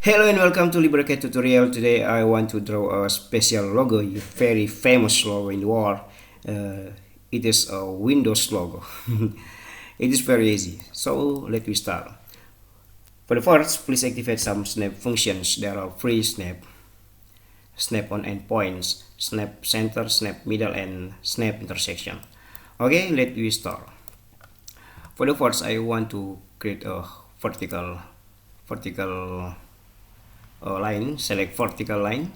Hello and welcome to LibreCAD tutorial. Today I want to draw a special logo, a very famous logo in the world. It is a Windows logo. It is very easy. So let me start. For the first, please activate some snap functions. There are free snap on endpoints, snap center, snap middle, and snap intersection. Okay, let me start. For the first, I want to create a vertical line. Select vertical line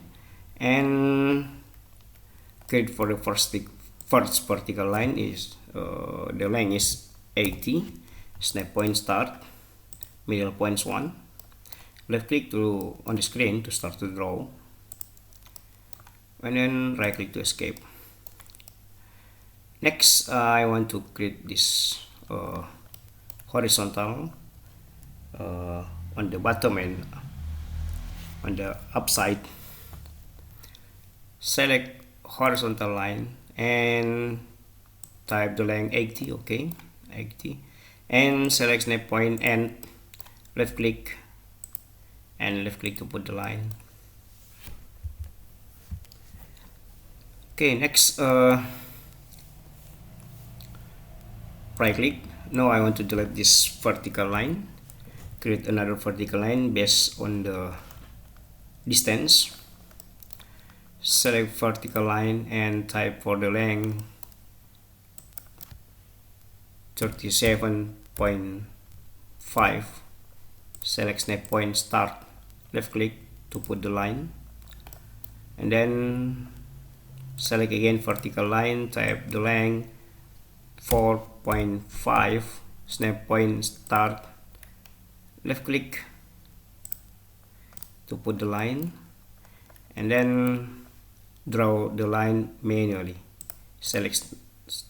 and create for the first vertical line is the length is 80. Snap point start, middle points 1. Left click to on the screen to start to draw, and then right click to escape. Next, I want to create this horizontal on the bottom and on the upside. Select horizontal line and type the length 80. Okay, 80, and select snap point and left click to put the line. Okay, next right click. Now I want to delete this vertical line, create another vertical line based on the distance. Select vertical line and type for the length 37.5. select snap point start, left click to put the line, and then select again vertical line, type the length 4.5, snap point start, left click to put the line, and then draw the line manually. Select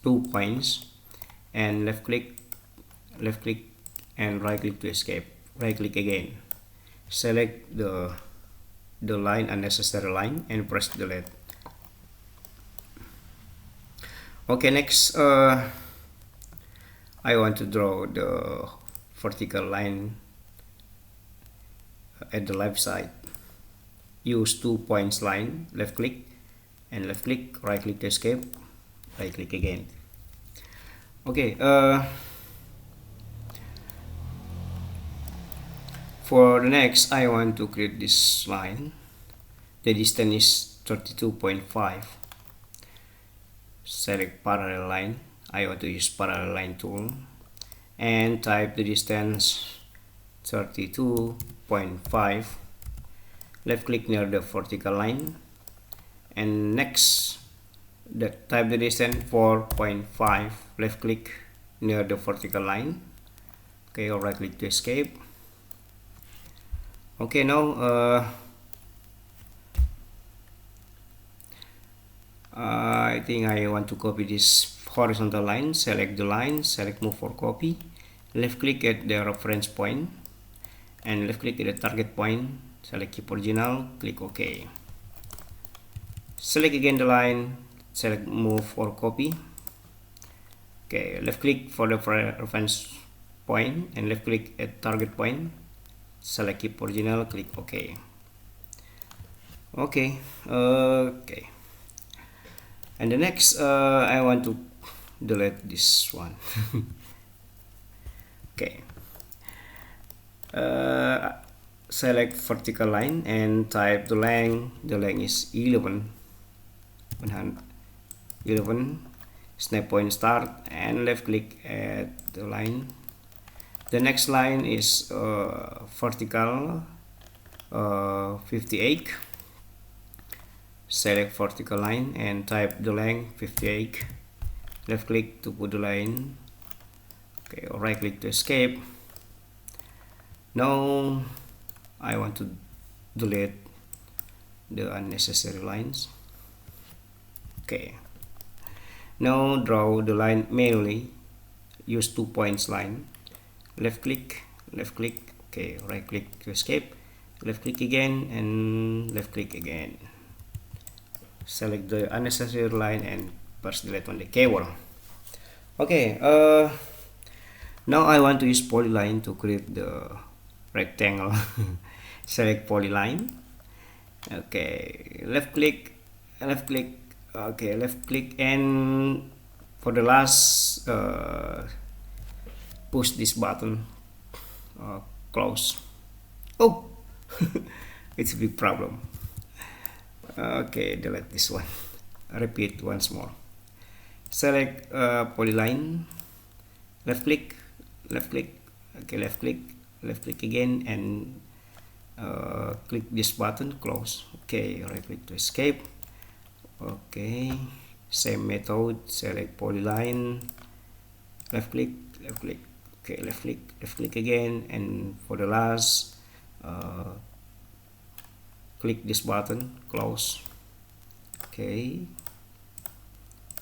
2 points and left click and right click to escape. Right click again, select the line, unnecessary line, and press delete. Okay, next I want to draw the vertical line at the left side. Use 2 points line, left click and left click, right click to escape, right click again. Okay, for the next, I want to create this line. The distance is 32.5. Select parallel line. I want to use parallel line tool and type the distance 32.5. Left click near the vertical line, and next type the distance 4.5. Left click near the vertical line. Okay, or right click to escape. Okay, now I think I want to copy this horizontal line. Select the line, select move for copy, left click at the reference point and left click at the target point. Select keep original, click OK. Select again the line, select move or copy. Okay, left click for the reference point and left click at target point. Select keep original, click OK. Okay, and the next I want to delete this one. Okay, select vertical line and type the length. The length is 11. Snap point start and left click at the line. The next line is vertical 58. Select vertical line and type the length 58. Left click to put the line. Okay, or right click to escape. Now I want to delete the unnecessary lines. Okay, now draw the line manually. Use 2 points line, left click, okay, right click to escape, left click again and left click again. Select the unnecessary line and press delete on the keyboard. Okay, now I want to use polyline to create the rectangle. select polyline. Okay, left click, okay, left click, and for the last push this button, close. Oh, it's a big problem. Okay, delete this one. Repeat once more. Select polyline, left click, okay, left click again, and click this button, close. Okay, right click to escape. Okay, same method, select polyline, left click, okay, left click again, and for the last click this button, close. Okay,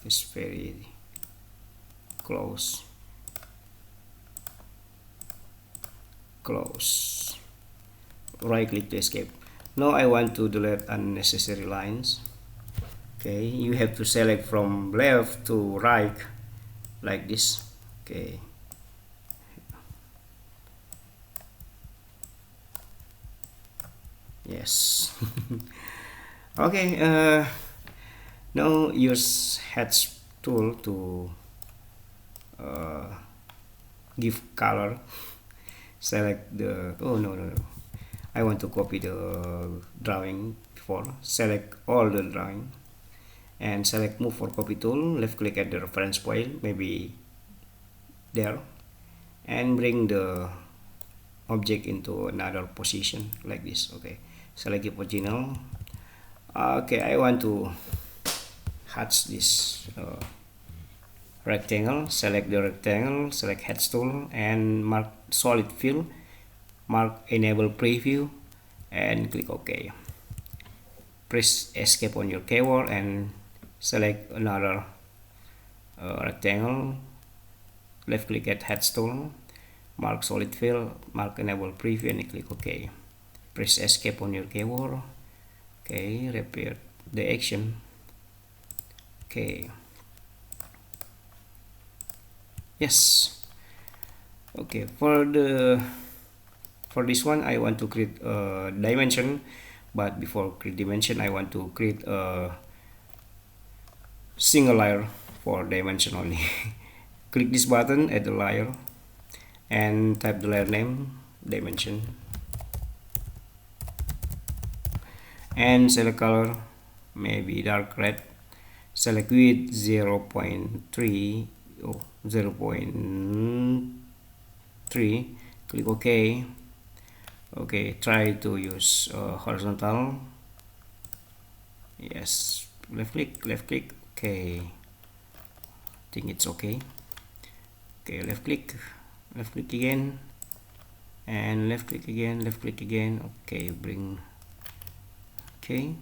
it's very close, right click to escape. Now I want to delete unnecessary lines. Okay, you have to select from left to right like this. Okay, yes. Okay, now use hatch tool to give color. Select the, oh no, I want to copy the drawing before. Select all the drawing and select move for copy tool, left click at the reference point, maybe there, and bring the object into another position like this. Okay, select the original. Okay, I want to hatch this rectangle. Select the rectangle, select hatch tool, and mark solid fill, mark enable preview, and click OK. Press escape on your keyboard and select another rectangle, left click at hatch tool, mark solid fill, mark enable preview, and click OK. Press escape on your keyboard. Okay, repeat the action. Okay, yes. Okay, for this one I want to create a dimension, but before create dimension I want to create a single layer for dimension only. Click this button, add the layer, and type the layer name, dimension, and select color, maybe dark red. Select width 0.3, 0.3, click OK. Okay, try to use horizontal. Yes, left click, okay, I think it's okay. Okay, left click again, and left click again, okay, bring, okay,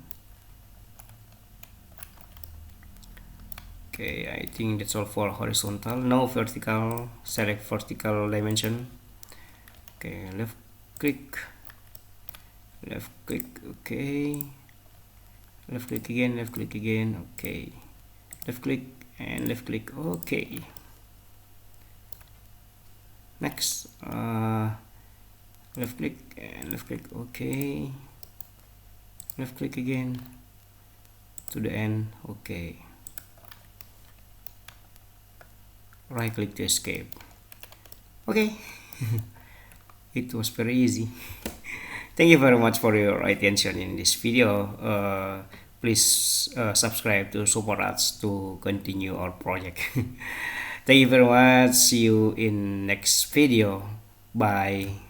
I think that's all for horizontal. Now vertical, select vertical dimension. Okay, left click, okay, left click again, okay, left click and left click, okay. Next, left click and left click, okay, left click again to the end, okay, right click to escape. Okay. It was very easy. Thank you very much for your attention in this video. Please subscribe to support us to continue our project. Thank you very much. See you in next video. Bye.